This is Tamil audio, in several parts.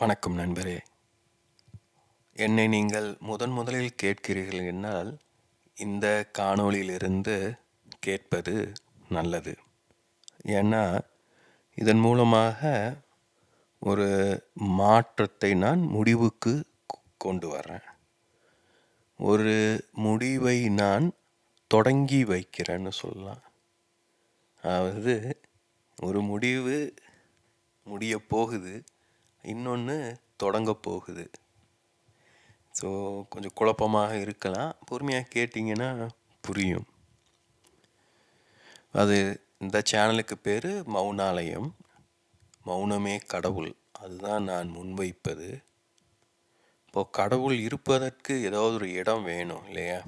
வணக்கம் நண்பரே. என்னை நீங்கள் முதலில் கேட்கிறீர்கள் என்னால் இந்த காணொளியிலிருந்து கேட்பது நல்லது. ஏன்னா இதன் மூலமாக ஒரு மாற்றத்தை நான் முடிவுக்கு கொண்டு வரேன். ஒரு முடிவை நான் தொடங்கி வைக்கிறேன்னு சொல்லலாம். அதாவது ஒரு முடிவு முடிய போகுது, இன்னொன்று தொடங்க போகுது. ஸோ கொஞ்சம் குழப்பமாக இருக்கலாம். பொறுமையாக கேட்டிங்கன்னா புரியும். அது இந்த சேனலுக்கு பேர் மௌனாலயம். மௌனமே கடவுள், அதுதான் நான் முன்வைப்பது. இப்போது கடவுள் இருப்பதற்கு ஏதாவது ஒரு இடம் வேணும் இல்லையா?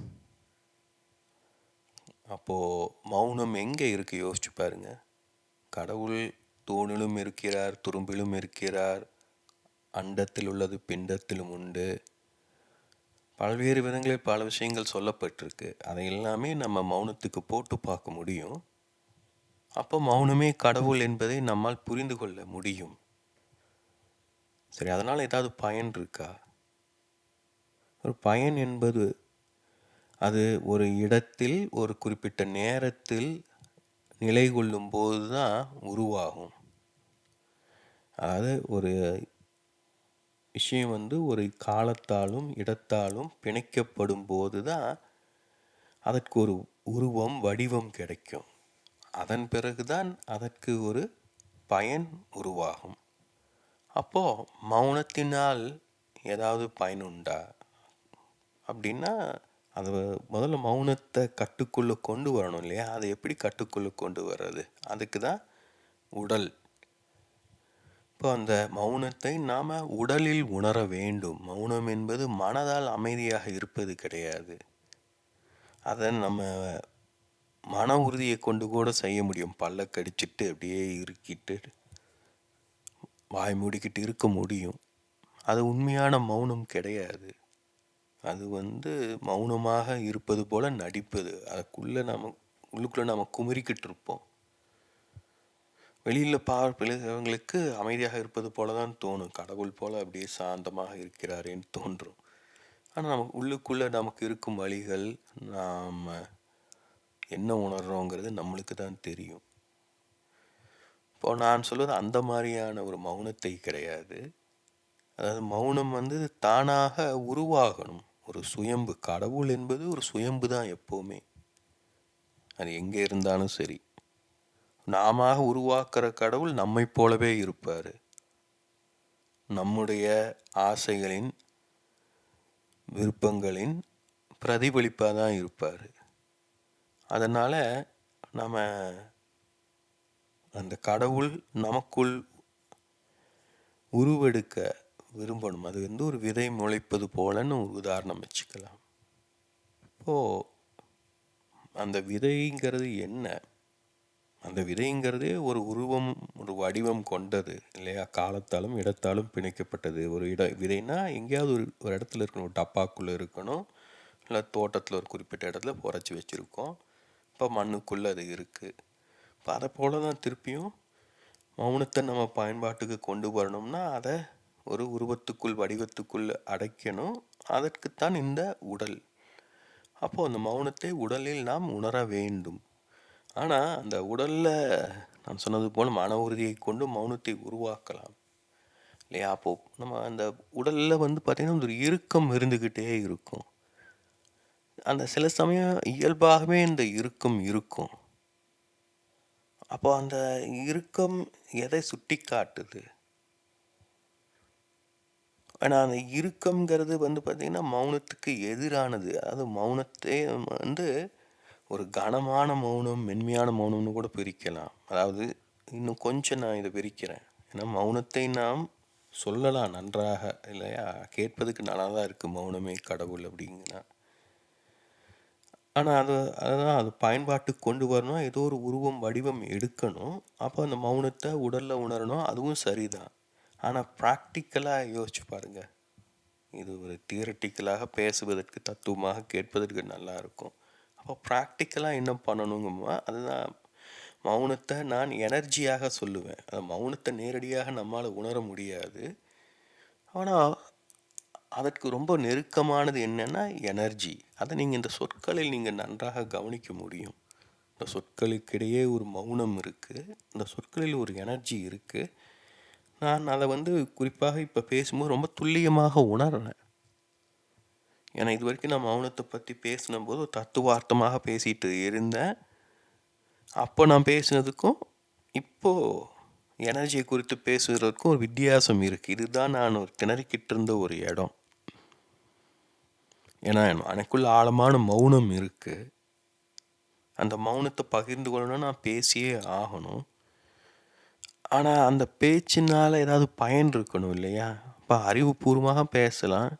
அப்போது மௌனம் எங்கே இருக்குது யோசிச்சு பாருங்கள். கடவுள் தூணிலும் இருக்கிறார், துரும்பிலும் இருக்கிறார், அண்டத்தில் உள்ளது பிண்டத்திலும் உண்டு. பல்வேறு விதங்களில் பல விஷயங்கள் சொல்லப்பட்டிருக்கு. அதை எல்லாமே நம்ம மௌனத்துக்கு போட்டு பார்க்க முடியும். அப்போ மௌனமே கடவுள் என்பதை நம்மால் புரிந்து கொள்ள முடியும். சரி, அதனால் ஏதாவது பயன் இருக்கா? ஒரு பயன் என்பது அது ஒரு இடத்தில் ஒரு குறிப்பிட்ட நேரத்தில் நிலை கொள்ளும் போது தான் உருவாகும். அதாவது ஒரு விஷயம் ஒரு காலத்தாலும் இடத்தாலும் பிணைக்கப்படும் போது தான் அதற்கு ஒரு உருவம் வடிவம் கிடைக்கும். அதன் பிறகுதான் அதற்கு ஒரு பயன் உருவாகும். அப்போது மௌனத்தினால் ஏதாவது பயனுண்டா அப்படின்னா, அது முதல்ல மௌனத்தை கட்டுக்குள்ளே கொண்டு வரணும் இல்லையா? அதை எப்படி கட்டுக்குள்ளே கொண்டு வர்றது? அதுக்கு தான் உடல். இப்போ அந்த மௌனத்தை நாம் உடலில் உணர வேண்டும். மௌனம் என்பது மனதால் அமைதியாக இருப்பது கிடையாது. அதை நம்ம மன உறுதியை கொண்டு கூட செய்ய முடியும். பல்ல கடிச்சிட்டு அப்படியே இருக்கிட்டு வாய் மூடிக்கிட்டு இருக்க முடியும். அது உண்மையான மௌனம் கிடையாது. அது மௌனமாக இருப்பது போல நடிப்பது. அதுக்குள்ளே உள்ளுக்குள்ளே நம்ம குமுறிக்கிட்டு இருப்போம். வெளியில் பார்ப்பவங்களுக்கு அமைதியாக இருப்பது போல தான் தோணும். கடவுள் போல் அப்படியே சாந்தமாக இருக்கிறாரேன்னு தோன்றும். ஆனால் நமக்கு உள்ளுக்குள்ளே நமக்கு இருக்கும் வழிகள், நாம் என்ன உணர்கிறோங்கிறது நம்மளுக்கு தான் தெரியும். இப்போ நான் சொல்வது அந்த மாதிரியான ஒரு மௌனத்தை கிடையாது. அதாவது மௌனம் தானாக உருவாகணும். ஒரு சுயம்பு. கடவுள் என்பது ஒரு சுயம்பு தான் எப்போவுமே. அது எங்கே இருந்தாலும் சரி. நாம உருவாக்குற கடவுள் நம்மை போலவே இருப்பார். நம்முடைய ஆசைகளின் விருப்பங்களின் பிரதிபலிப்பாக தான் இருப்பார். அதனால் நம்ம அந்த கடவுள் நமக்குள் உருவெடுக்க விரும்பணும். அது ஒரு விதை முளைப்பது போலன்னு ஒரு உதாரணம் வச்சுக்கலாம். இப்போது அந்த விதைங்கிறது என்ன? அந்த விதைங்கிறதே ஒரு உருவம், ஒரு வடிவம் கொண்டது இல்லையா? காலத்தாலும் இடத்தாலும் பிணைக்கப்பட்டது. ஒரு விதைனா எங்கேயாவது ஒரு இடத்துல இருக்கணும். ஒரு டப்பாக்குள்ளே இருக்கணும், இல்லை தோட்டத்தில் ஒரு குறிப்பிட்ட இடத்துல புதைச்சி வச்சுருக்கோம். இப்போ மண்ணுக்குள்ளே அது இருக்குது. இப்போ அதை போல தான் திருப்பியும் மௌனத்தை நம்ம பயன்பாட்டுக்கு கொண்டு வரணும்னா அதை ஒரு உருவத்துக்குள் வடிவத்துக்குள் அடைக்கணும். அதற்குத்தான் இந்த உடல். அப்போது அந்த மௌனத்தை உடலில் நாம் உணர வேண்டும். ஆனால் அந்த உடலில் நான் சொன்னது போல் மன உறுதியை கொண்டு மௌனத்தை உருவாக்கலாம் இல்லையா? அப்போது நம்ம அந்த உடலில் பார்த்திங்கன்னா ஒரு இறுக்கம் இருந்துக்கிட்டே இருக்கும். அந்த சில சமயம் இயல்பாகவே இந்த இறுக்கம் இருக்கும். அப்போ அந்த இறுக்கம் எதை சுட்டி காட்டுது? ஆனால் அந்த இறுக்கம்ங்கிறது பார்த்திங்கன்னா மௌனத்துக்கு எதிரானது. அதாவது மௌனத்தை ஒரு கனமான மௌனம், மென்மையான மௌனம்னு கூட பிரிக்கலாம். அதாவது இன்னும் கொஞ்சம் நான் இதை பிரிக்கிறேன். ஏன்னா மௌனத்தை நாம் சொல்லலாம் நன்றாக இல்லையா? கேட்பதுக்கு நல்லா தான் இருக்குது மௌனமே கடவுள் அப்படிங்கன்னா. ஆனால் அதுதான் அது பயன்பாட்டுக்கு கொண்டு வரணும். ஏதோ ஒரு உருவம் வடிவம் எடுக்கணும். அப்போ அந்த மௌனத்தை உடலில் உணரணும். அதுவும் சரிதான். ஆனால் ப்ராக்டிக்கலாக யோசிச்சு பாருங்கள். இது ஒரு தியரட்டிக்கலாக பேசுவதற்கு, தத்துவமாக கேட்பதற்கு நல்லா இருக்கும். அப்போ ப்ராக்டிக்கலாக என்ன பண்ணணுங்கம்மா? அதுதான் மௌனத்தை நான் எனர்ஜியாக சொல்லுவேன். மௌனத்தை நேரடியாக நம்மால் உணர முடியாது. ஆனால் அதற்கு ரொம்ப நெருக்கமானது என்னன்னா எனர்ஜி. அதை நீங்கள் இந்த சொற்களில் நீங்கள் நன்றாக கவனிக்க முடியும். இந்த சொற்களுக்கிடையே ஒரு மௌனம் இருக்குது, இந்த சொற்களில் ஒரு எனர்ஜி இருக்குது. நான் அதை குறிப்பாக இப்போ பேசும்போது ரொம்ப துல்லியமாக உணர்றேன். ஏன்னா இது வரைக்கும் நான் மௌனத்தை பற்றி பேசினபோது ஒரு தத்துவார்த்தமாக பேசிட்டு இருந்தேன். அப்போ நான் பேசினதுக்கும் இப்போது எனர்ஜியை குறித்து பேசுகிறதுக்கும் ஒரு வித்தியாசம் இருக்குது. இதுதான் நான் ஒரு திணறிக்கிட்டு இருந்த ஒரு இடம். ஏன்னா எனக்குள்ள ஆழமான மௌனம் இருக்குது. அந்த மௌனத்தை பகிர்ந்து கொள்ளணும்னா நான் பேசியே ஆகணும். ஆனால் அந்த பேச்சினால் ஏதாவது பயன் இருக்கணும் இல்லையா? இப்போ அறிவுபூர்வமாக பேசலாம்,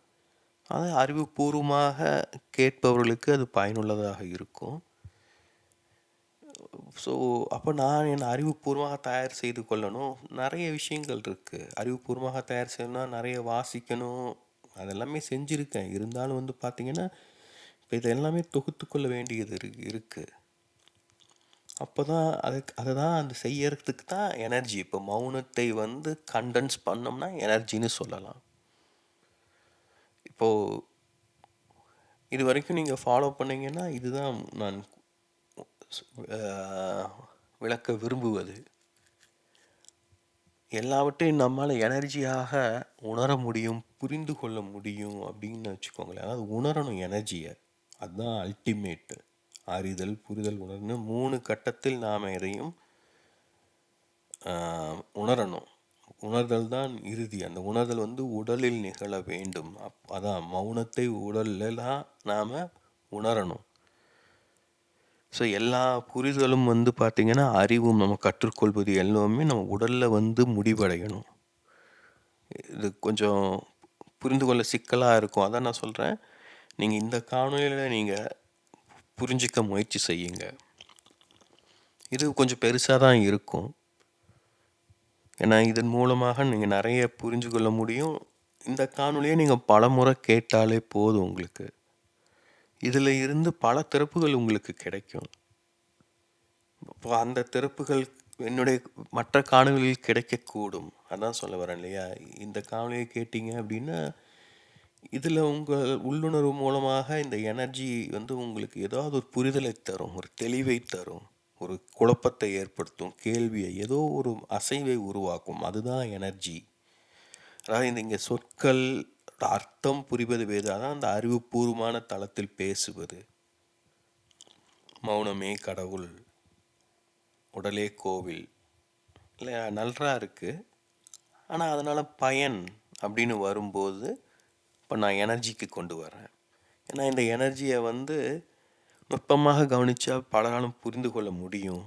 அது அறிவுபூர்வமாக கேட்பவர்களுக்கு அது பயனுள்ளதாக இருக்கும். ஸோ அப்போ நான் என்னை அறிவுபூர்வமாக தயார் செய்து கொள்ளணும். நிறைய விஷயங்கள் இருக்குது. அறிவுபூர்வமாக தயார் செய்யணும்னா நிறைய வாசிக்கணும், அதெல்லாமே செஞ்சுருக்கேன். இருந்தாலும் பார்த்திங்கன்னா இப்போ இதெல்லாமே தொகுத்து கொள்ள வேண்டியது இருக்குது. அப்போ தான் அதை தான் அந்த செய்யறதுக்கு தான் எனர்ஜி. இப்போ மௌனத்தை கண்டென்ஸ் பண்ணோம்னா எனர்ஜின்னு சொல்லலாம். இப்போது இது வரைக்கும் நீங்கள் ஃபாலோ பண்ணிங்கன்னா இதுதான் நான் விளக்க விரும்புவது. எல்லாவற்றையும் நம்மால் எனர்ஜியாக உணர முடியும், புரிந்து கொள்ள முடியும் அப்படின்னு வச்சுக்கோங்களேன். அதாவது உணரணும் எனர்ஜியை, அதுதான் அல்டிமேட்டு. அறிதல், புரிதல், உணர்னு 3 கட்டத்தில் நாம் எதையும் உணரணும். உணர்தல் தான் இறுதி. அந்த உணர்தல் உடலில் நிகழ வேண்டும். அதான் மௌனத்தை உடலில் தான் நாம் உணரணும். ஸோ எல்லா புரிதலும் பார்த்திங்கன்னா அறிவும் நம்ம கற்றுக்கொள்வது எல்லாமே நம்ம உடலில் முடிவடையணும். இது கொஞ்சம் புரிந்து கொள்ள சிக்கலாக இருக்கும். அதான் நான் சொல்கிறேன், நீங்கள் இந்த காணொலியில் நீங்கள் புரிஞ்சிக்க முயற்சி செய்யுங்க. இது கொஞ்சம் பெருசாக தான் இருக்கும். ஏன்னா இதன் மூலமாக நீங்கள் நிறைய புரிஞ்சு கொள்ள முடியும். இந்த காணொலியை நீங்கள் பல முறை கேட்டாலே போதும், உங்களுக்கு இதில் இருந்து பல திறப்புகள் உங்களுக்கு கிடைக்கும். இப்போ அந்த திறப்புகள் என்னுடைய மற்ற காணொலியில் கிடைக்கக்கூடும். அதான் சொல்ல வரேன் இல்லையா? இந்த காணொலியை கேட்டீங்க அப்படின்னா இதில் உங்கள் உள்ளுணர்வு மூலமாக இந்த எனர்ஜி உங்களுக்கு ஏதாவது ஒரு புரிதலை தரும், ஒரு தெளிவை தரும், ஒரு குழப்பத்தை ஏற்படுத்தும், கேள்வியை ஏதோ ஒரு அசைவை உருவாக்கும். அதுதான் எனர்ஜி. அதாவது இங்கே சொற்கள் அர்த்தம் புரிவது வேறு. அதான் அந்த அறிவுபூர்வமான தளத்தில் பேசுவது. மௌனமே கடவுள், உடலே கோவில் இல்லை, நல்லா இருக்குது. ஆனால் அதனால் பயன் அப்படின்னு வரும்போது இப்போ நான் எனர்ஜிக்கு கொண்டு வரேன். ஏன்னா இந்த எனர்ஜியை நுட்பமாக கவனித்தா பலராலும் புரிந்து கொள்ள முடியும்.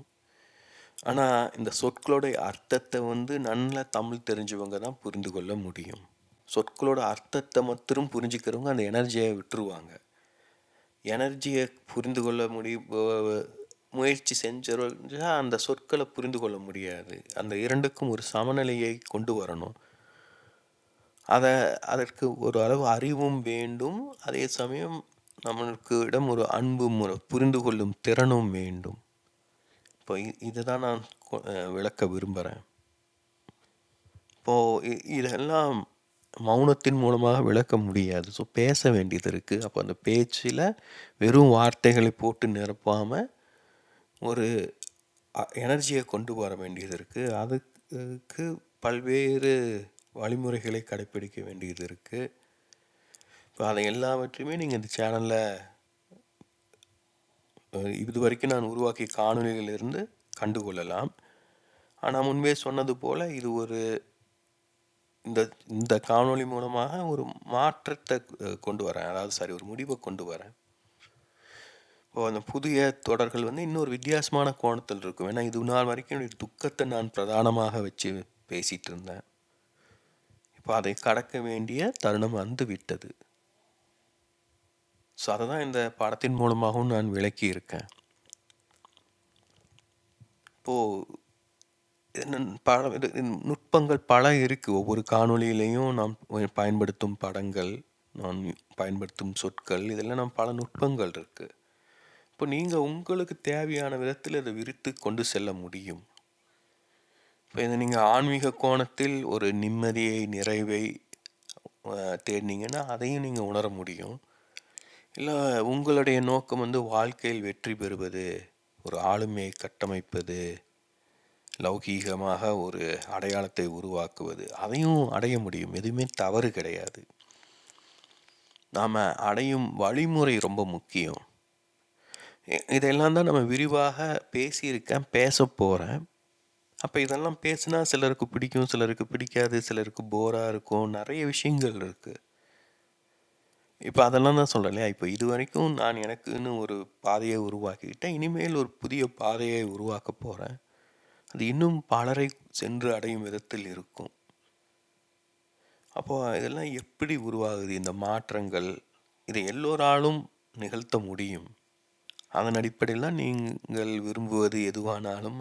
ஆனால் இந்த சொற்களோடைய அர்த்தத்தை நல்ல தமிழ் தெரிஞ்சவங்க தான் புரிந்து கொள்ள முடியும். சொற்களோட அர்த்தத்தை மட்டும் புரிஞ்சுக்கிறவங்க அந்த எனர்ஜியை விட்டுருவாங்க. எனர்ஜியை புரிந்து கொள்ள முயற்சி செஞ்சா அந்த சொற்களை புரிந்து கொள்ள முடியாது. அந்த இரண்டுக்கும் ஒரு சமநிலையை கொண்டு வரணும். அதற்கு ஒரு அளவு அறிவும் வேண்டும், அதே சமயம் நம்மளுக்கு இடம் ஒரு அன்பும் ஒரு புரிந்து கொள்ளும் திறனும் வேண்டும். இப்போ இதுதான் நான் விளக்க விரும்புகிறேன். இப்போது இதெல்லாம் மௌனத்தின் மூலமாக விளக்க முடியாது. ஸோ பேச வேண்டியது இருக்குது. அப்போ அந்த பேச்சில் வெறும் வார்த்தைகளை போட்டு நிரப்பாமல் ஒரு எனர்ஜியை கொண்டு வர வேண்டியது இருக்குது. அதுக்கு பல்வேறு வழிமுறைகளை கடைப்பிடிக்க வேண்டியது இருக்குது. இப்போ அதை எல்லாவற்றையுமே நீங்கள் இந்த சேனலில் இது வரைக்கும் நான் உருவாக்கிய காணொலிகளிலிருந்து கண்டுகொள்ளலாம். ஆனால் முன்பே சொன்னது போல் இது ஒரு இந்த காணொலி மூலமாக ஒரு மாற்றத்தை கொண்டு வரேன். அதாவது ஒரு முடிவை கொண்டு வரேன். இப்போ அந்த புதிய தொடர்கள் இன்னொரு வித்தியாசமான கோணத்தில் இருக்கும். ஏன்னா இது நாள் வரைக்கும் என்னுடைய துக்கத்தை நான் பிரதானமாக வச்சு பேசிகிட்டு இருந்தேன். இப்போ அதை கடக்க வேண்டிய தருணம் விட்டது. ஸோ அதை தான் இந்த படத்தின் மூலமாகவும் நான் விளக்கி இருக்கேன். இப்போது நுட்பங்கள் பல இருக்குது. ஒவ்வொரு காணொலியிலையும் நாம் பயன்படுத்தும் படங்கள், நான் பயன்படுத்தும் சொற்கள், இதெல்லாம் நாம் பல நுட்பங்கள் இருக்குது. இப்போ நீங்கள் உங்களுக்கு தேவையான விதத்தில் இதை விரித்து கொண்டு செல்ல முடியும். இப்போ இதை நீங்கள் ஆன்மீக கோணத்தில் ஒரு நிம்மதியை, நிறைவை, தேடினீங்கன்னா அதையும் நீங்கள் உணர முடியும். இல்லை உங்களுடைய நோக்கம் வந்து வாழ்க்கையில் வெற்றி பெறுவது, ஒரு ஆளுமையை கட்டமைப்பது, லௌகீகமாக ஒரு அடையாளத்தை உருவாக்குவது, அதையும் அடைய முடியும். எதுவுமே தவறு கிடையாது. நாம் அடையும் வழிமுறை ரொம்ப முக்கியம். இதெல்லாம் தான் நம்ம விரிவாக பேசியிருக்கேன், பேச போகிறேன். அப்போ இதெல்லாம் பேசுனா சிலருக்கு பிடிக்கும், சிலருக்கு பிடிக்காது, சிலருக்கு போராக இருக்கும், நிறைய விஷயங்கள் இருக்குது. இப்போ அதெல்லாம் தான் சொல்கிறேன் இல்லையா. இப்போ இது வரைக்கும் நான் எனக்குன்னு ஒரு பாதையை உருவாக்கிக்கிட்டேன். இனிமேல் ஒரு புதிய பாதையை உருவாக்க போகிறேன். அது இன்னும் பலரை சென்று அடையும் விதத்தில் இருக்கும். அப்போது இதெல்லாம் எப்படி உருவாகுது இந்த மாற்றங்கள்? இதை எல்லோராலும் நிகழ்த்த முடியும். அதன் அடிப்படையில் நீங்கள் விரும்புவது எதுவானாலும்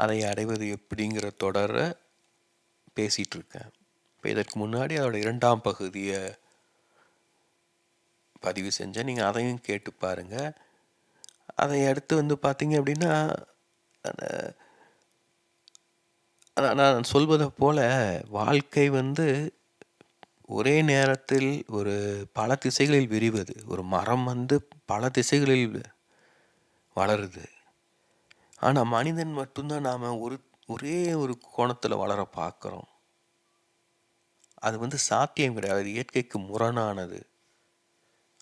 அதை அடைவது எப்படிங்கிற தொடரை பேசிகிட்டு இருக்கேன். இப்போ இதற்கு முன்னாடி அதோட 2ஆம் பகுதியை பதிவு செஞ்சேன். நீங்கள் அதையும் கேட்டு பாருங்கள். அதை அடுத்து வந்து பார்த்தீங்க அப்படின்னா, நான் சொல்வதை போல் வாழ்க்கை வந்து ஒரே நேரத்தில் ஒரு பல திசைகளில் விரிவது. ஒரு மரம் வந்து பல திசைகளில் வளருது. ஆனால் மனிதன் மட்டும்தான் நாம் ஒரே ஒரு கோணத்தில் வளர பார்க்குறோம். அது வந்து சாத்தியம் கிடையாது. அது இயற்கைக்கு முரணானது.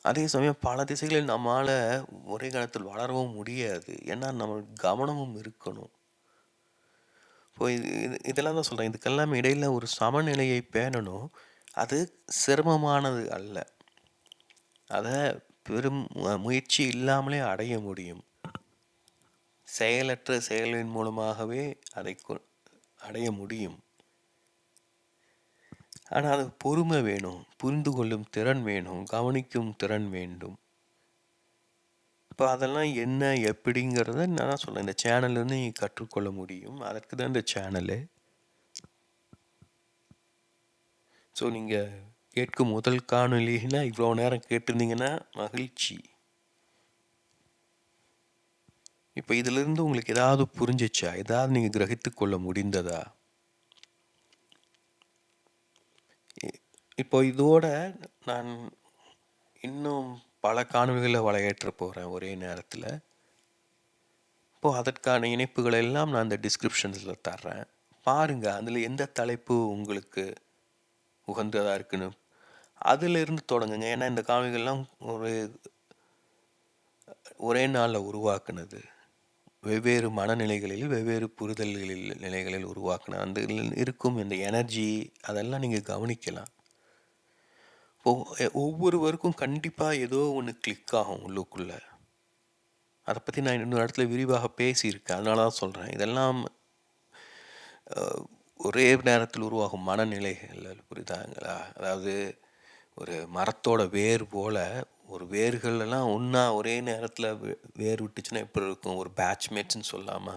அதே சமயம் பல திசைகளில் நம்மால் ஒரே காலத்தில் வளரவும் முடியாது. ஏன்னா நம்ம கவனமும் இருக்கணும். இப்போ இதெல்லாம் தான் சொல்கிறேன். இதுக்கெல்லாம் இடையில் ஒரு சமநிலையை பேணணும். அது சிரமமானது அல்ல. அதை பெரும் முயற்சி இல்லாமலே அடைய முடியும். செயலற்ற செயலின் மூலமாகவே அதை அடைய முடியும். ஆனால் அது பொறுமை வேணும், புரிந்து கொள்ளும் திறன் வேணும், கவனிக்கும் திறன் வேண்டும். இப்போ அதெல்லாம் என்ன எப்படிங்கிறத நான் சொல்கிறேன். இந்த சேனல்லேருந்து நீங்கள் கற்றுக்கொள்ள முடியும். அதற்கு தான் இந்த சேனலு. ஸோ நீங்கள் கேட்கும் முதல் காணொலின்னா இவ்வளோ நேரம் கேட்டிருந்தீங்கன்னா மகிழ்ச்சி. இப்போ இதிலிருந்து உங்களுக்கு ஏதாவது புரிஞ்சிச்சா? ஏதாவது நீங்கள் கிரகித்து கொள்ள முடிந்ததா? இப்போ இதோட நான் இன்னும் பல காணொலிகளை வலையேற்ற போகிறேன் ஒரே நேரத்தில். இப்போது அதற்கான இணைப்புகள் எல்லாம் நான் இந்த டிஸ்கிரிப்ஷன்ஸில் தர்றேன். பாருங்கள், அதில் எந்த தலைப்பு உங்களுக்கு உகந்ததாக இருக்குன்னு அதிலிருந்து தொடங்குங்க. ஏன்னா இந்த காணொலிகள்லாம் ஒரே நாளில் உருவாக்குனது. வெவ்வேறு மனநிலைகளில், வெவ்வேறு புரிதல்களில் நிலைகளில் உருவாக்கின அந்த இருக்கும் இந்த எனர்ஜி அதெல்லாம் நீங்கள் கவனிக்கலாம். ஒவ்வொருவருக்கும் கண்டிப்பாக ஏதோ ஒன்று கிளிக் ஆகும் உள்ளுக்குள்ளே. அதை பற்றி நான் இன்னொரு இடத்துல விரிவாக பேசியிருக்கேன். அதனால தான் சொல்கிறேன். இதெல்லாம் ஒரே நேரத்தில் உருவாகும் மனநிலைகள், புரியுதாங்களா? அதாவது ஒரு மரத்தோட வேர் போல் ஒரு வேர்களெல்லாம் ஒன்றா ஒரே நேரத்தில் வேர் விட்டுச்சுன்னா எப்படி இருக்கும்? ஒரு பேட்ச்மேட்ஸ்ன்னு சொல்லாமா?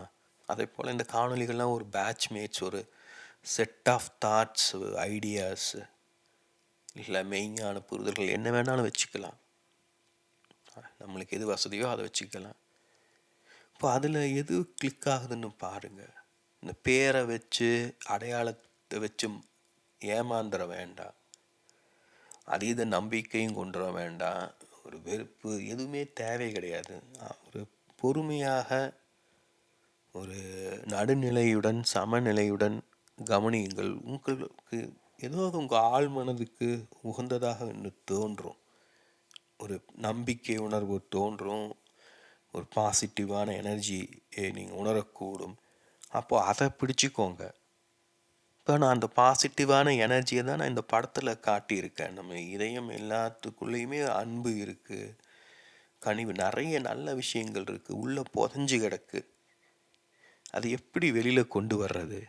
அதே போல் இந்த காணொலிகள்லாம் ஒரு பேட்ச்மேட்ஸ், ஒரு செட் ஆஃப் தாட்ஸ், ஐடியாஸ், இல்லை மெய்ஞான புரிதல்கள், என்ன வேணாலும் வச்சுக்கலாம். நம்மளுக்கு எது வசதியோ அதை வச்சுக்கலாம். இப்போ அதில் எது கிளிக் ஆகுதுன்னு பாருங்கள். இந்த பேரை வச்சு அடையாளத்தை வச்சு ஏமாந்துட வேண்டாம். அதீத நம்பிக்கையும் கொண்டு வர வேண்டாம். ஒரு வெறுப்பு எதுவுமே தேவை கிடையாது. ஒரு பொறுமையாக ஒரு நடுநிலையுடன் சமநிலையுடன் கவனியுங்கள். உங்களுக்கு ஏதோ உங்கள் ஆழ் மனதுக்கு உகந்ததாக தோன்றும். ஒரு நம்பிக்கை உணர்வு தோன்றும். ஒரு பாசிட்டிவான எனர்ஜியை நீங்கள் உணரக்கூடும். அப்போது அதை பிடிச்சிக்கோங்க. இப்போ நான் அந்த பாசிட்டிவான எனர்ஜியை தான் நான் இந்த படத்தில் காட்டியிருக்கேன். நம்ம இதயம் எல்லாத்துக்குள்ளேயுமே அன்பு இருக்குது, கனிவு, நிறைய நல்ல விஷயங்கள் இருக்குது, உள்ளே புதஞ்சு கிடக்கு. அது எப்படி வெளியில் கொண்டு வர்றது?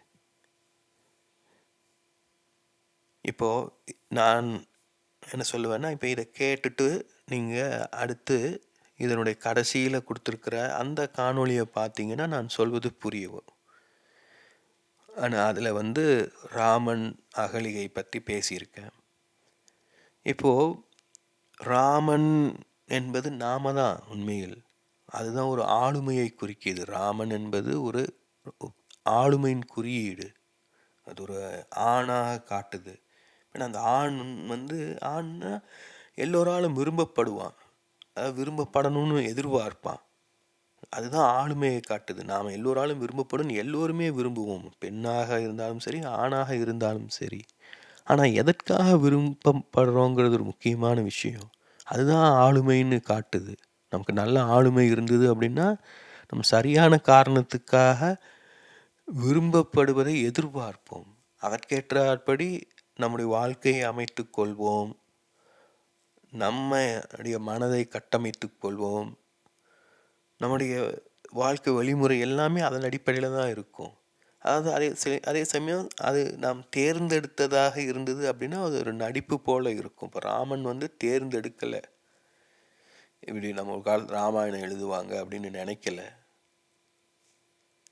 இப்போது நான் என்ன சொல்லுவேன்னா, இப்போ இதை கேட்டுட்டு நீங்கள் அடுத்து இதனுடைய கடைசியில் கொடுத்துருக்கிற அந்த காணொலியை பார்த்தீங்கன்னா நான் சொல்வது புரியும். ஆனால் அதில் வந்து ராமன் அகலிகை பற்றி பேசியிருக்கேன். இப்போது ராமன் என்பது நாம தான் உண்மையில். அதுதான் ஒரு ஆளுமையை குறிக்கிது. ராமன் என்பது ஒரு ஆளுமையின் குறியீடு. அது ஒரு ஆணாக காட்டுது. ஏன்னா அந்த ஆண் வந்து ஆண்னா எல்லோராலும் விரும்பப்படுவான், அதாவது விரும்பப்படணும்னு எதிர்பார்ப்பான். அதுதான் ஆளுமையை காட்டுது. நாம் எல்லோராலும் விரும்பப்படும், எல்லோருமே விரும்புவோம், பெண்ணாக இருந்தாலும் சரி ஆணாக இருந்தாலும் சரி. ஆனால் எதற்காக விரும்பப்படுறோங்கிறது ஒரு முக்கியமான விஷயம். அதுதான் ஆளுமைன்னு காட்டுது. நமக்கு நல்ல ஆளுமை இருந்தது அப்படின்னா நம்ம சரியான காரணத்துக்காக விரும்பப்படுவதை எதிர்பார்ப்போம். அதற்கேற்றாற்படி நம்முடைய வாழ்க்கையை அமைத்து கொள்வோம், நம்முடைய மனதை கட்டமைத்து கொள்வோம். நம்முடைய வாழ்க்கை வழிமுறை எல்லாமே அதன் அடிப்படையில் தான் இருக்கும். அதாவது அதே சமயம் அது நாம் தேர்ந்தெடுத்ததாக இருந்தது அப்படின்னா அது ஒரு நடிப்பு போல் இருக்கும். இப்போ ராமன் வந்து தேர்ந்தெடுக்கலை, இப்படி நம்ம ஒரு காலத்து ராமாயணம் எழுதுவாங்க அப்படின்னு நினைக்கல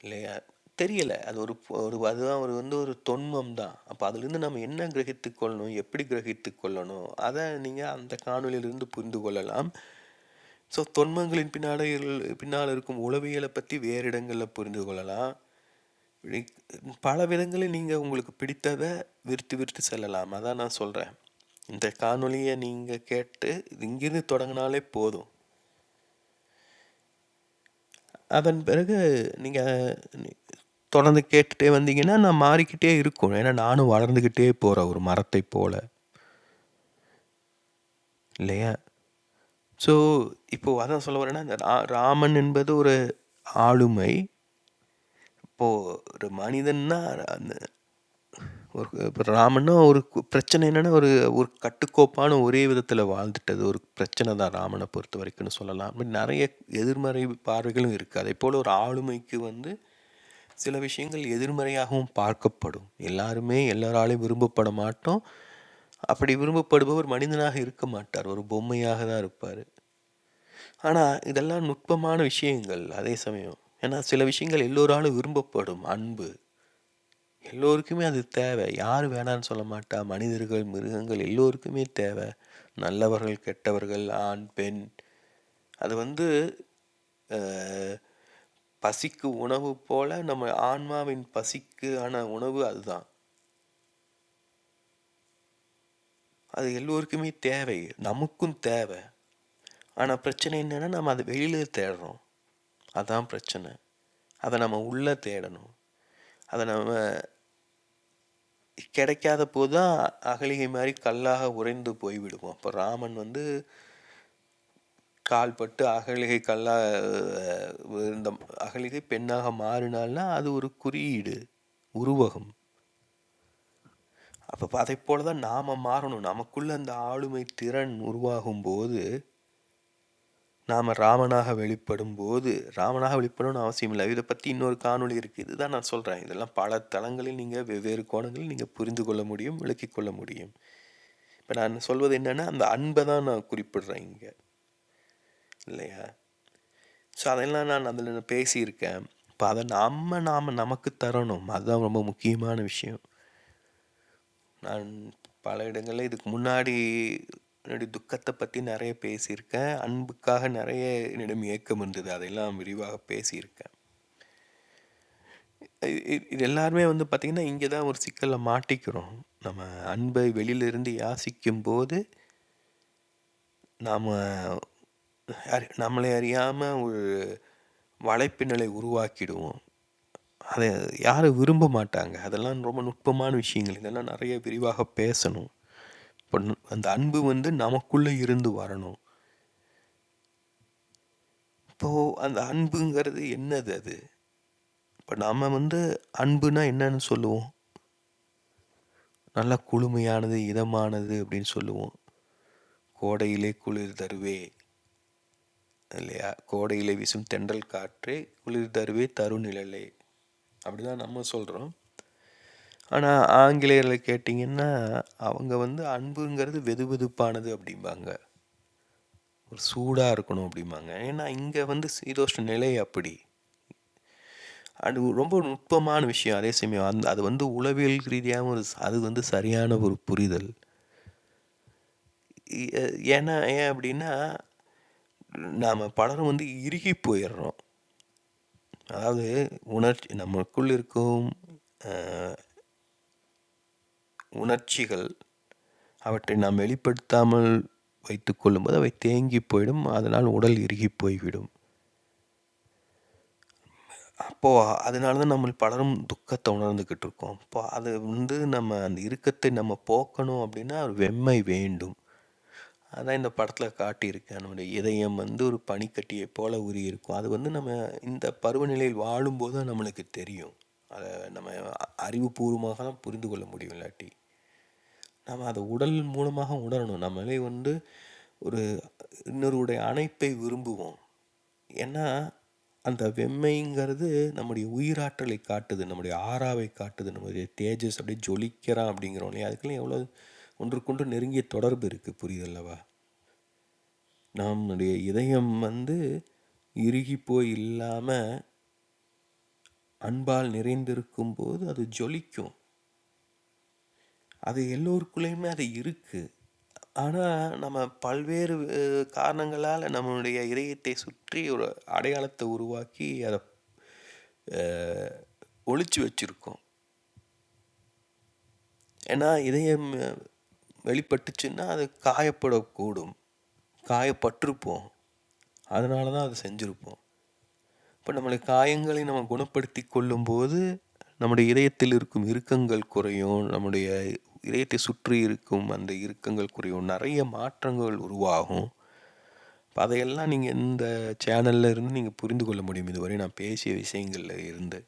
இல்லையா, தெரியலை. அது அதுதான் ஒரு தொன்மம் தான். அப்போ அதுலேருந்து நம்ம என்ன கிரகித்து கொள்ளணும், எப்படி கிரகித்து கொள்ளணும், அதை நீங்கள் அந்த காணொலியிலிருந்து புரிந்து கொள்ளலாம். ஸோ தொன்மங்களின் பின்னால் இருக்கும் உளவியலை பற்றி வேறு இடங்களில் புரிந்து கொள்ளலாம். பல விதங்களில் நீங்கள் உங்களுக்கு பிடித்ததை விரித்து செல்லலாம். அதான் நான் சொல்கிறேன், இந்த காணொலியை நீங்கள் கேட்டு இங்கிருந்து தொடங்கினாலே போதும். அதன் பிறகு நீங்கள் தொடர்ந்து கேட்டுகிட்டே வந்தீங்கன்னா நான் மாறிக்கிட்டே இருக்கும். ஏன்னா நானும் வளர்ந்துக்கிட்டே போகிறேன் ஒரு மரத்தை போல் இல்லையா. ஸோ இப்போது அதான் சொல்ல வரேன்னா, இந்த ராமன் என்பது ஒரு ஆளுமை. இப்போது ஒரு மனிதன்னா அந்த இப்போ ராமன்னா ஒரு பிரச்சனை என்னென்னா ஒரு கட்டுக்கோப்பான ஒரே விதத்தில் வாழ்ந்துட்டது ஒரு பிரச்சனை தான் ராமனை பொறுத்த வரைக்கும்னு சொல்லலாம். அப்படி நிறைய எதிர்மறை பார்வைகளும் இருக்குது. அதே போல் ஒரு ஆளுமைக்கு வந்து சில விஷயங்கள் எதிர்மறையாகவும் பார்க்கப்படும். எல்லாருமே எல்லாராலையும் விரும்பப்பட மாட்டோம். அப்படி விரும்பப்படுபவர் மனிதனாக இருக்க மாட்டார், ஒரு பொம்மையாக தான் இருப்பார். ஆனால் இதெல்லாம் நுட்பமான விஷயங்கள். அதே சமயம் ஏன்னா சில விஷயங்கள் எல்லோராலும் விரும்பப்படும். அன்பு எல்லோருக்குமே அது தேவை. யார் வேணான்னு சொல்ல மாட்டா. மனிதர்கள், மிருகங்கள் எல்லோருக்குமே தேவை. நல்லவர்கள், கெட்டவர்கள், ஆண், பெண். அது வந்து பசிக்கு உணவு போல நம்ம ஆன்மாவின் பசிக்கு ஆன உணவு அதுதான். அது எல்லோருக்குமே தேவை, நமக்கும் தேவை. ஆனால் பிரச்சனை என்னென்னா நம்ம அதை வெளியில் தேடுறோம். அதுதான் பிரச்சனை. அதை நம்ம உள்ளே தேடணும். அதை நம்ம கிடைக்காத போது தான் அகலிகை மாதிரி கல்லாக உறைந்து போய்விடுவோம். அப்போ ராமன் வந்து கால்பட்டு அகலிகை கல்லாக இந்த அகலிகை பெண்ணாக மாறினால்னா அது ஒரு குறியீடு, உருவகம். அப்போ அதை போல தான் நாம் மாறணும். நமக்குள்ளே அந்த ஆளுமை திறன் உருவாகும் போது, நாம் ராமனாக வெளிப்படணும்னு அவசியம் இல்லை. இதை பற்றி இன்னொரு காணொளி இருக்குது. இதுதான் நான் சொல்கிறேன். இதெல்லாம் பல தளங்களில் நீங்கள் வெவ்வேறு கோணங்களில் நீங்கள் புரிந்து கொள்ள முடியும், விளக்கிக் கொள்ள முடியும். இப்போ நான் சொல்வது என்னென்னா, அந்த அன்பை தான் நான் குறிப்பிடுறேன் இங்கே இல்லையா. ஸோ அதெல்லாம் நான் அதில் பேசியிருக்கேன். இப்போ அதை நமக்கு தரணும். அதுதான் ரொம்ப முக்கியமான விஷயம். நான் பல இடங்களில் இதுக்கு முன்னாடி என்னுடைய துக்கத்தை பற்றி நிறைய பேசியிருக்கேன். அன்புக்காக நிறைய என்னிடம் ஏக்கம் இருந்தது, அதெல்லாம் விரிவாக பேசியிருக்கேன். இது எல்லாருமே வந்து பார்த்திங்கன்னா இங்கே தான் ஒரு சிக்கலில் மாட்டிக்கிறோம். நம்ம அன்பை வெளியிலிருந்து யாசிக்கும் போது நாம் நம்மளை அறியாமல் ஒரு வலைப்பின்னலை உருவாக்கிடுவோம். அதை யாரும் விரும்ப மாட்டாங்க. அதெல்லாம் ரொம்ப நுட்பமான விஷயங்கள். இதெல்லாம் நிறைய விரிவாக பேசணும். இப்போ அந்த அன்பு வந்து நமக்குள்ளே இருந்து வரணும். இப்போது அந்த அன்புங்கிறது என்னது? அது இப்போ நாம் வந்து அன்புனா என்னன்னு சொல்லுவோம்? நல்லா குளுமையானது, இதமானது அப்படின்னு சொல்லுவோம். கோடையிலே குளிர் தருவே இல்லையா, கோடையிலே வீசும் தென்றல் காற்றே குளிர் தருவே தருநிழலே, அப்படிதான் நம்ம சொல்கிறோம். ஆனால் ஆங்கிலேயரில் கேட்டிங்கன்னா அவங்க வந்து அன்புங்கிறது வெதுவெதுப்பானது அப்படிம்பாங்க, ஒரு சூடாக இருக்கணும் அப்படிம்பாங்க. ஏன்னா இங்கே வந்து சீதோஷ்ண நிலை அப்படி. அது ரொம்ப நுட்பமான விஷயம். அதே சமயம் அது வந்து உளவியல் ரீதியாகவும் அது வந்து சரியான ஒரு புரிதல். ஏன் அப்படின்னா நாம் பலரும் வந்து இறுகி போயிடுறோம். அதாவது நமக்குள் இருக்கும் உணர்ச்சிகள் அவற்றை நாம் வெளிப்படுத்தாமல் வைத்து கொள்ளும்போது அவை தேங்கி போயிடும். அதனால் உடல் இறுகி போய்விடும். அப்போது அதனால தான் நம்ம பலரும் துக்கத்தை உணர்ந்துக்கிட்டு இருக்கோம். இப்போ அது நம்ம அந்த இறுக்கத்தை நம்ம போக்கணும் அப்படின்னா வெம்மை வேண்டும். அதான் இந்த படத்தில் காட்டியிருக்கேன். நம்முடைய இதயம் ஒரு பனிக்கட்டியை போல உருகி இருக்கும். அது நம்ம இந்த பருவநிலையில் வாழும்போது தான் நம்மளுக்கு தெரியும். அதை நம்ம அறிவுபூர்வமாக தான் புரிந்து கொள்ள முடியும். இல்லாட்டி நம்ம அதை உடல் மூலமாக உணரணும். நம்மளே ஒரு இன்னொருடைய அணைப்பை விரும்புவோம். ஏன்னா அந்த வெம்மைங்கிறது நம்முடைய உயிராற்றலை காட்டுது, நம்முடைய ஆறாவை காட்டுது, நம்முடைய தேஜஸ் அப்படியே ஜொலிக்கிறான் அப்படிங்கிறோம் இல்லையா? அதுக்கெல்லாம் எவ்வளோ ஒன்றுக்கொன்று நெருங்கிய தொடர்பு இருக்குது, புரியுதல்லவா? நம்முடைய இதயம் இறுகி போய் இல்லாமல் அன்பால் நிறைந்திருக்கும் போது அது ஜொலிக்கும். அது எல்லோருக்குள்ளேயுமே அது இருக்குது. ஆனால் நம்ம பல்வேறு காரணங்களால் நம்மளுடைய இதயத்தை சுற்றி ஒரு அடையாளத்தை உருவாக்கி அதை ஒளிச்சு வச்சுருக்கோம். ஏன்னா இதயம் வெளிப்பட்டுச்சுன்னா அது காயப்படக்கூடும், காயப்பட்டிருப்போம். அதனால தான் அதை செஞ்சுருப்போம். இப்போ நம்மளுடைய காயங்களை நம்ம குணப்படுத்தி கொள்ளும்போது நம்முடைய இதயத்தில் இருக்கும் இறுக்கங்கள் குறையும், நம்முடைய இதயத்தை சுற்றி இருக்கும் அந்த இறுக்கங்கள் குறையும், நிறைய மாற்றங்கள் உருவாகும். அதையெல்லாம் நீங்கள் இந்த சேனலில் இருந்து நீங்கள் புரிந்து கொள்ள முடியும். இதுவரை நான் பேசிய விஷயங்களில் இருந்து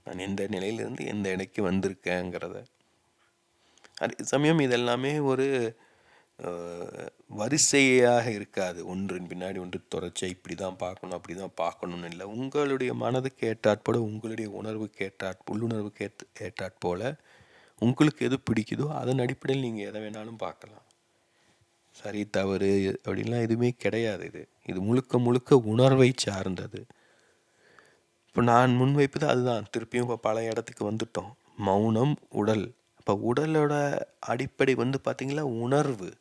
நான் எந்த நிலையிலிருந்து எந்த இடைக்கு வந்திருக்கேங்கிறத. அதே சமயம் இதெல்லாமே ஒரு வரிசையாக இருக்காது, ஒன்றின் பின்னாடி ஒன்று தொடர்ச்சியாக இப்படி தான் பார்க்கணும் அப்படி தான் பார்க்கணுன்னு இல்லை. உங்களுடைய மனதுக்கு ஏற்றாற்போல, உங்களுடைய உணர்வுக்கு உள்ளுணர்வுக்கு ஏற்றாற்போல் உங்களுக்கு எது பிடிக்குதோ அதன் அடிப்படையில் நீங்கள் எதை வேணாலும் பார்க்கலாம். சரி தவறு அப்படின்லாம் எதுவுமே கிடையாது. இது முழுக்க முழுக்க உணர்வை சார்ந்தது. இப்போ நான் முன்வைப்பது அதுதான். திருப்பியும் இப்போ பல இடத்துக்கு வந்துட்டோம். மௌனம், உடல். இப்போ உடலோட அடிப்படை பார்த்திங்களா உணர்வு.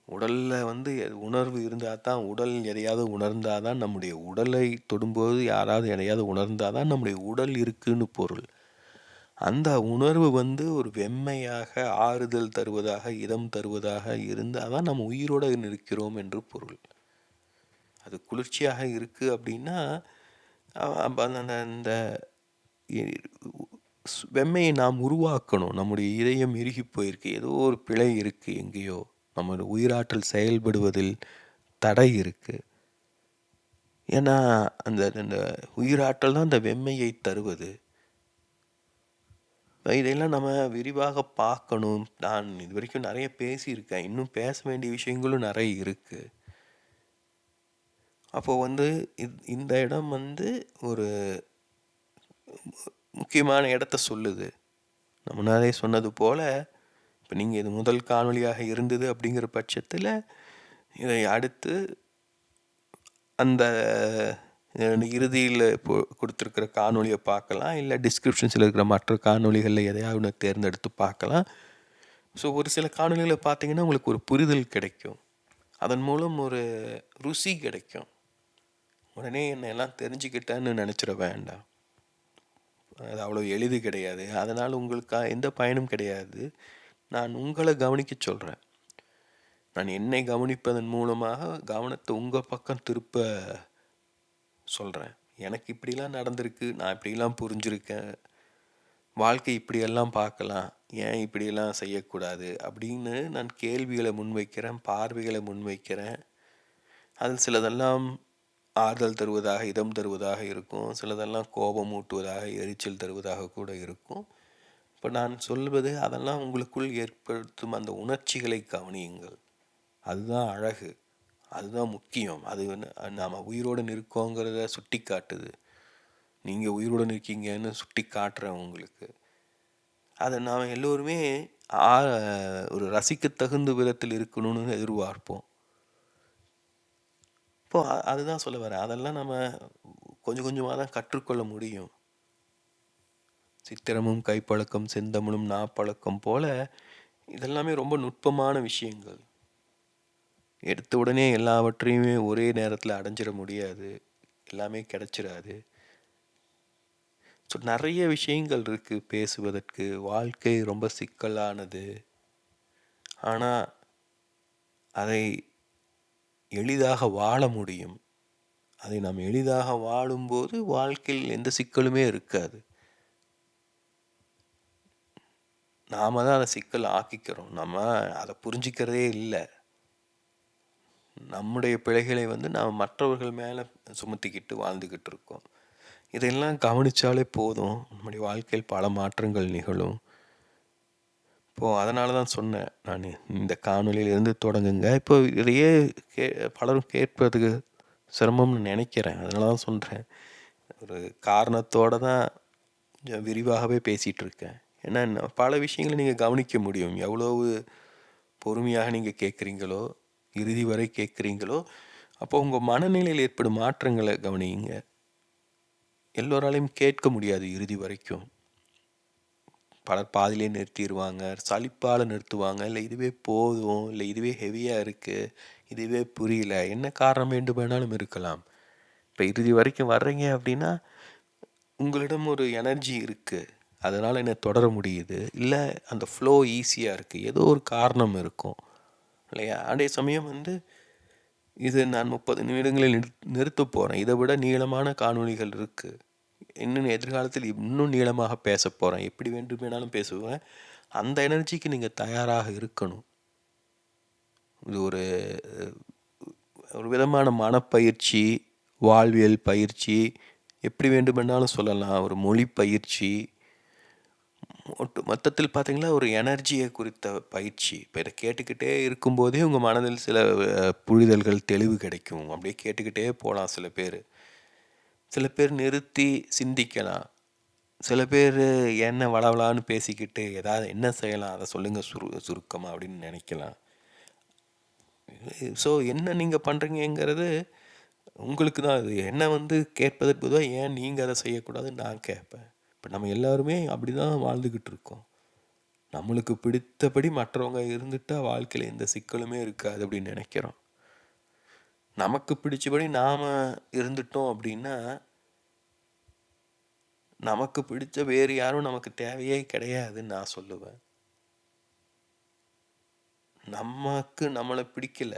உடலில் உணர்வு இருந்தால் தான், உடல் எதையாவது உணர்ந்தால் தான், நம்முடைய உடலை தொடும்போது யாராவது எதையாவது உணர்ந்தால் தான் நம்முடைய உடல் இருக்குன்னு பொருள். அந்த உணர்வு ஒரு வெம்மையாக, ஆறுதல் தருவதாக, இதம் தருவதாக இருந்தால் தான் நம்ம உயிரோடு இருக்கிறோம் என்று பொருள். அது குளிர்ச்சியாக இருக்குது அப்படின்னா அந்த வெம்மையை நாம் உருவாக்கணும். நம்முடைய இதயம் இறுகி போயிருக்கு, ஏதோ ஒரு பிழை இருக்குது எங்கேயோ, நம்மளுடைய உயிராற்றல் செயல்படுவதில் தடை இருக்குது. ஏன்னா அந்த உயிராற்றல் தான் அந்த வெம்மையை தருவது. இதையெல்லாம் நம்ம விரிவாக பார்க்கணும். நான் இது வரைக்கும் நிறைய பேசியிருக்கேன், இன்னும் பேச வேண்டிய விஷயங்களும் நிறைய இருக்குது. அப்போது இந்த இடம் ஒரு முக்கியமான இடத்த சொல்லுது. நான் முன்னாலே சொன்னது போல், இப்போ நீங்கள் இது முதல் காணொலியாக இருந்தது அப்படிங்கிற பட்சத்தில் இதை அடுத்து அந்த இறுதியில் கொடுத்துருக்கிற காணொலியை பார்க்கலாம், இல்லை டிஸ்கிரிப்ஷன்ஸில் இருக்கிற மற்ற காணொலிகளில் எதையாவது தேர்ந்தெடுத்து பார்க்கலாம். ஸோ ஒரு சில காணொலிகளை பார்த்தீங்கன்னா உங்களுக்கு ஒரு புரிதல் கிடைக்கும், அதன் மூலம் ஒரு ருசி கிடைக்கும். உடனே என்னை எல்லாம் தெரிஞ்சுக்கிட்டேன்னு நினச்சிட வேண்டாம், அது அவ்வளோ எளிது கிடையாது. அதனால் உங்களுக்கு எந்த பயனும் கிடையாது. நான் உங்களை கவனிக்க சொல்கிறேன். நான் என்னை கவனிப்பதன் மூலமாக கவனத்தை உங்கள் பக்கம் திருப்ப சொல்கிறேன். எனக்கு இப்படிலாம் நடந்திருக்கு, நான் இப்படிலாம் புரிஞ்சுருக்கேன், வாழ்க்கை இப்படியெல்லாம் பார்க்கலாம், ஏன் இப்படியெல்லாம் செய்யக்கூடாது அப்படின்னு நான் கேள்விகளை முன்வைக்கிறேன், பார்வைகளை முன்வைக்கிறேன். அதில் சிலதெல்லாம் ஆறுதல் தருவதாக, இதம் தருவதாக இருக்கும், சிலதெல்லாம் கோபம் ஊட்டுவதாக, எரிச்சல் தருவதாக கூட இருக்கும். இப்போ நான் சொல்வது அதெல்லாம் உங்களுக்குள் ஏற்படுத்தும் அந்த உணர்ச்சிகளை கவனியுங்கள். அதுதான் அழகு, அதுதான் முக்கியம். அது நாம் உயிரோடு இருக்கோங்கிறத சுட்டி காட்டுது. நீங்கள் உயிரோடு இருக்கீங்கன்னு சுட்டி காட்டுறேன் உங்களுக்கு. அதை நாம் எல்லோருமே ஒரு ரசிக்க தகுந்த விதத்தில் இருக்கணும்னு எதிர்பார்ப்போம். இப்போது அதுதான் சொல்ல வரேன். அதெல்லாம் நம்ம கொஞ்சம் கொஞ்சமாக தான் கற்றுக்கொள்ள முடியும். சித்திரமும் கைப்பழக்கம் செந்தமிழும் நாப்பழக்கம் போல இதெல்லாமே ரொம்ப நுட்பமான விஷயங்கள். எடுத்த உடனே எல்லாவற்றையுமே ஒரே நேரத்தில் அடைஞ்சிட முடியாது, எல்லாமே கிடைச்சிடாது. ஸோ நிறைய விஷயங்கள் இருக்குது பேசுவதற்கு. வாழ்க்கை ரொம்ப சிக்கலானது. ஆனால் அதை எளிதாக வாழ முடியும். அதை நாம் எளிதாக வாழும்போது வாழ்க்கையில் எந்த சிக்கலுமே இருக்காது. நாம் தான் அதை சிக்கல் ஆக்கிக்கிறோம். நம்ம அதை புரிஞ்சிக்கிறதே இல்லை. நம்முடைய பிழைகளை நாம் மற்றவர்கள் மேலே சுமத்திக்கிட்டு வாழ்ந்துக்கிட்டு இருக்கோம். இதெல்லாம் கவனித்தாலே போதும், நம்முடைய வாழ்க்கையில் பல மாற்றங்கள் நிகழும். இப்போது அதனால தான் சொன்னேன், நான் இந்த காணொலியிலேருந்து தொடங்குங்க. இப்போ இதையே பலரும் கேட்பதுக்கு சிரமம்னு நினைக்கிறேன். அதனால தான் சொல்கிறேன். ஒரு காரணத்தோடு தான் கொஞ்சம் விரிவாகவே பேசிகிட்டு இருக்கேன். ஏன்னா பல விஷயங்களை நீங்கள் கவனிக்க முடியும். எவ்வளவு பொறுமையாக நீங்கள் கேட்குறீங்களோ, இறுதி வரை கேட்குறீங்களோ, அப்போ உங்கள் மனநிலையில் ஏற்படும் மாற்றங்களை கவனியுங்க. எல்லோராலையும் கேட்க முடியாது இறுதி வரைக்கும். பலர் பாதிலே நிறுத்திடுவாங்க, சலிப்பால் நிறுத்துவாங்க, இல்லை இதுவே போதும், இல்லை இதுவே ஹெவியாக இருக்குது, இதுவே புரியல, என்ன காரணம் வேண்டுமானாலும் இருக்கலாம். இப்போ இறுதி வரைக்கும் வர்றீங்க அப்படின்னா உங்களிடம் ஒரு எனர்ஜி இருக்குது, அதனால் என்ன தொடர முடியுது, இல்லை அந்த ஃப்ளோ ஈஸியாக இருக்குது, ஏதோ ஒரு காரணம் இருக்கும் இல்லையா? அதே சமயம் இது நான் 30 நிமிடங்களில் நிறுத்த போகிறேன், இதை விட நீளமான காணொளிகள் இருக்குது, இன்னும் எதிர்காலத்தில் இன்னும் நீளமாக பேச போகிறேன், எப்படி வேண்டுமானாலும் பேசுவேன். அந்த எனர்ஜிக்கு நீங்கள் தயாராக இருக்கணும். இது ஒரு ஒரு விதமான மனப்பயிற்சி, வாழ்வியல் பயிற்சி, எப்படி வேண்டுமென்னாலும் சொல்லலாம், ஒரு மொழி பயிற்சி, மொத்தத்தில் பார்த்திங்கன்னா ஒரு எனர்ஜியை குறித்த பயிற்சி. இப்போ இதை கேட்டுக்கிட்டே இருக்கும்போதே உங்கள் மனதில் சில புரிதல்கள், தெளிவு கிடைக்கும். அப்படியே கேட்டுக்கிட்டே போகலாம். சில பேர் நிறுத்தி சிந்திக்கலாம். சில பேர் என்ன வளவலான்னு பேசிக்கிட்டு ஏதாவது என்ன செய்யலாம் அதை சொல்லுங்கள் சுருக்கமாக அப்படின்னு நினைக்கலாம். ஸோ என்ன நீங்கள் பண்ணுறீங்கிறது உங்களுக்கு தான். அது என்ன கேட்பதற்கு பொதுவாக ஏன் நீங்கள் அதை செய்யக்கூடாதுன்னு நான் கேட்பேன். இப்போ நம்ம எல்லாருமே அப்படி தான் வாழ்ந்துக்கிட்டு இருக்கோம். நம்மளுக்கு பிடித்தபடி மற்றவங்க இருந்துட்டால் வாழ்க்கையில் எந்த சிக்கலுமே இருக்காது அப்படின்னு நினைக்கிறோம். நமக்கு பிடிச்சபடி நாம் இருந்துட்டோம் அப்படின்னா நமக்கு பிடிச்ச வேறு யாரும் நமக்கு தேவையே கிடையாதுன்னு நான் சொல்லுவேன். நமக்கு நம்மளை பிடிக்கல,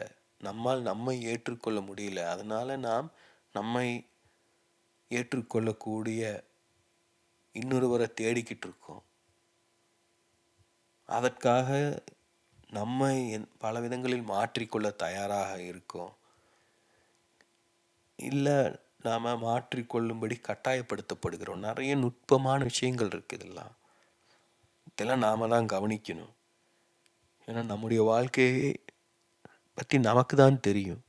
நம்மால் நம்மை ஏற்றுக்கொள்ள முடியல, அதனால் நாம் நம்மை ஏற்றுக்கொள்ளக்கூடிய இன்னொருவரை தேடிக்கிட்டு இருக்கோம். அதற்காக நம்மை பல விதங்களில் மாற்றிக்கொள்ள தயாராக இருக்கோம். இல்லை நாம் மாற்றிக்கொள்ளும்படி கட்டாயப்படுத்தப்படுகிறோம். நிறைய நுட்பமான விஷயங்கள் இருக்குது. இதெல்லாம் நாம் தான் கவனிக்கணும். ஏன்னா நம்முடைய வாழ்க்கையை பற்றி நமக்கு தான் தெரியும்.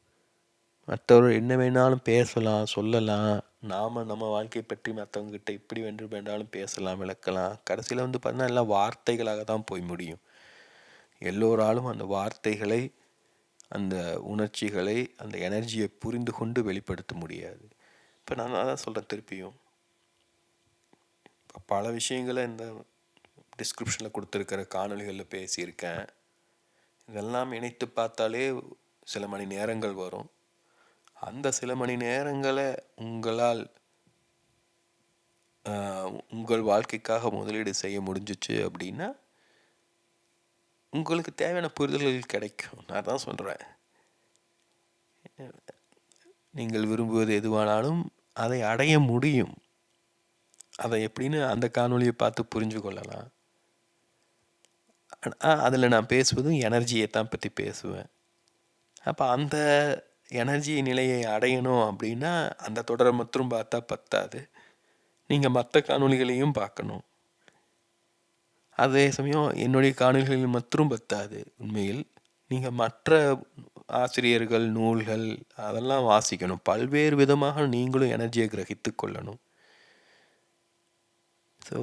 மற்றவர்கள் என்ன வேணாலும் பேசலாம், சொல்லலாம். நாம் நம்ம வாழ்க்கையை பற்றி மற்றவங்ககிட்ட இப்படி வேண்டாலும் பேசலாம், விளக்கலாம். கடைசியில் பார்த்தீங்கன்னா எல்லாம் வார்த்தைகளாக தான் போய் முடியும். எல்லோராலும் அந்த வார்த்தைகளை, அந்த உணர்ச்சிகளை, அந்த எனர்ஜியை புரிந்து கொண்டு வெளிப்படுத்த முடியாது. இப்போ நான் தான் சொல்கிறேன் திருப்பியும். பல விஷயங்களை இந்த டிஸ்கிரிப்ஷனில் கொடுத்துருக்கிற காணொலிகளில் பேசியிருக்கேன். இதெல்லாம் இணைத்து பார்த்தாலே சில மணி நேரங்கள் வரும். அந்த சில மணி நேரங்களை உங்கள் வாழ்க்கைக்காக முதலீடு செய்ய முடிஞ்சிச்சு அப்படின்னா உங்களுக்கு தேவையான புரிதல்கள் கிடைக்கும். நான் தான் சொல்கிறேன், நீங்கள் விரும்புவது எதுவானாலும் அதை அடைய முடியும். அதை எப்படின்னு அந்த காணொலியை பார்த்து புரிஞ்சு கொள்ளலாம். அதில் நான் பேசுவதும் எனர்ஜியை தான் பற்றி பேசுவேன். அப்போ அந்த எனர்ஜி நிலையை அடையணும் அப்படின்னா அந்த தொடரை மட்டும் பார்த்தா பத்தாது, நீங்கள் மற்ற காணொலிகளையும் பார்க்கணும். அதே சமயம் என்னுடைய காணொலிகளில் மட்டும் பத்தாது. உண்மையில் நீங்கள் மற்ற ஆசிரியர்கள், நூல்கள் அதெல்லாம் வாசிக்கணும். பல்வேறு விதமாக நீங்களும் எனர்ஜியை கிரகித்து கொள்ளணும். ஸோ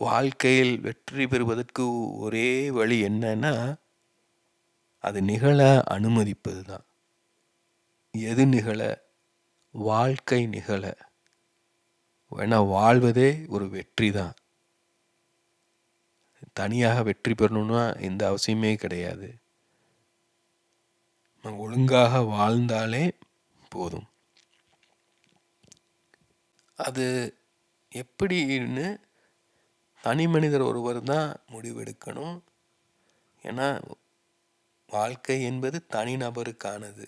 வாழ்க்கையில் வெற்றி பெறுவதற்கு ஒரே வழி என்னன்னா அது நிகழ அனுமதிப்பது தான். எது நிகழ? வாழ்க்கை நிகழ. ஏன்னா வாழ்வதே ஒரு வெற்றி தான். தனியாக வெற்றி பெறணும்னா எந்த அவசியமே கிடையாது. ஒழுங்காக வாழ்ந்தாலே போதும். அது எப்படின்னு தனி மனிதர் ஒருவர் தான் முடிவெடுக்கணும். ஏன்னா வாழ்க்கை என்பது தனிநபருக்கானது,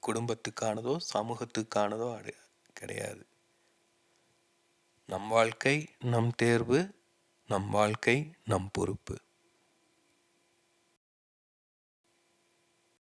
குடும்பத்துக்கானதோ சமூகத்துக்கானதோ கிடையாது. நம் வாழ்க்கை நம் தேர்வு, நம் வாழ்க்கை நம் பொறுப்பு.